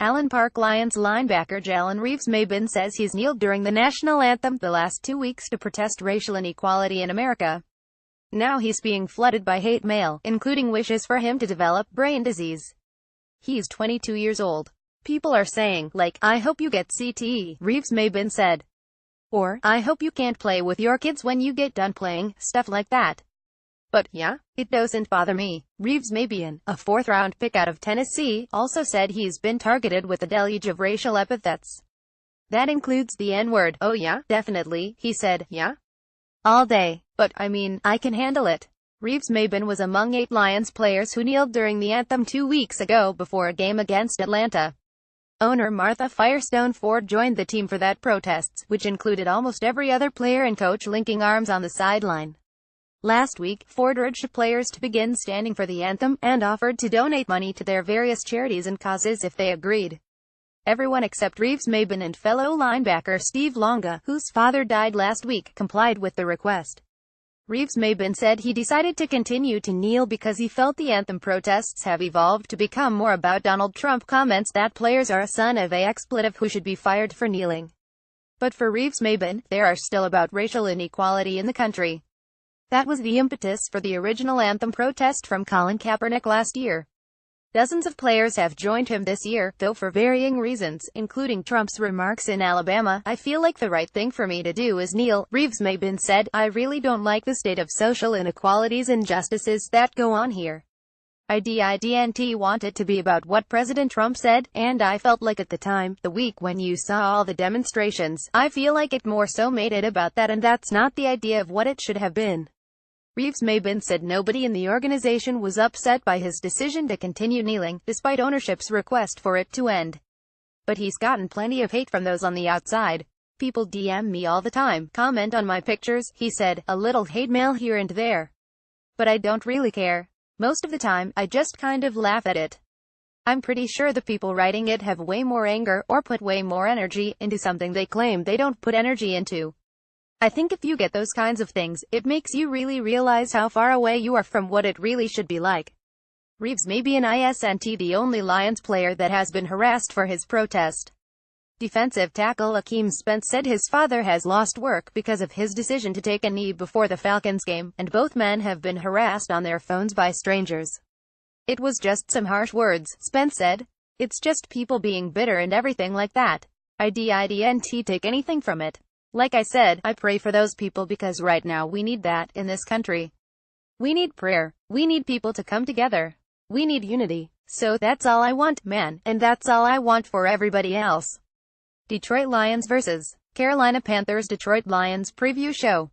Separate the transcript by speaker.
Speaker 1: Allen Park Lions linebacker Jalen ReevesMaybin says he's kneeled during the national anthem the last 2 weeks to protest racial inequality in America. Now he's being flooded by hate mail, including wishes for him to develop brain disease. He's 22 years old. People are saying, like, "I hope you get CTE," ReevesMaybin said. Or, "I hope you can't play with your kids when you get done playing," stuff like that. But, yeah, it doesn't bother me. ReevesMaybin, a fourth-round pick out of Tennessee, also said he's been targeted with a deluge of racial epithets. That includes the N-word. "Oh yeah, definitely," he said, "yeah. All day. But, I mean, I can handle it." ReevesMaybin was among 8 Lions players who kneeled during the anthem 2 weeks ago before a game against Atlanta. Owner Martha Firestone Ford joined the team for that protests, which included almost every other player and coach linking arms on the sideline. Last week, Ford urged players to begin standing for the anthem, and offered to donate money to their various charities and causes if they agreed. Everyone except ReevesMaybin and fellow linebacker Steve Longa, whose father died last week, complied with the request. ReevesMaybin said he decided to continue to kneel because he felt the anthem protests have evolved to become more about Donald Trump comments that players are a son of a expletive who should be fired for kneeling. But for ReevesMaybin, they are still about racial inequality in the country. That was the impetus for the original anthem protest from Colin Kaepernick last year. Dozens of players have joined him this year, though for varying reasons, including Trump's remarks in Alabama. "I feel like the right thing for me to do is kneel," ReevesMaybin said. "I really don't like the state of social inequalities and injustices that go on here. I didn't want it to be about what President Trump said, and I felt like at the time, the week when you saw all the demonstrations, I feel like it more so made it about that, and that's not the idea of what it should have been." ReevesMaybin said nobody in the organization was upset by his decision to continue kneeling, despite ownership's request for it to end. But he's gotten plenty of hate from those on the outside. "People DM me all the time, comment on my pictures," he said, "a little hate mail here and there. But I don't really care. Most of the time, I just kind of laugh at it. I'm pretty sure the people writing it have way more anger, or put way more energy, into something they claim they don't put energy into. I think if you get those kinds of things, it makes you really realize how far away you are from what it really should be like." ReevesMaybin isn't the only Lions player that has been harassed for his protest. Defensive tackle Akeem Spence said his father has lost work because of his decision to take a knee before the Falcons game, and both men have been harassed on their phones by strangers. "It was just some harsh words," Spence said. "It's just people being bitter and everything like that. I didn't take anything from it. Like I said, I pray for those people because right now we need that in this country. We need prayer. We need people to come together. We need unity. So that's all I want, man, and that's all I want for everybody else." Detroit Lions vs. Carolina Panthers. Detroit Lions preview show.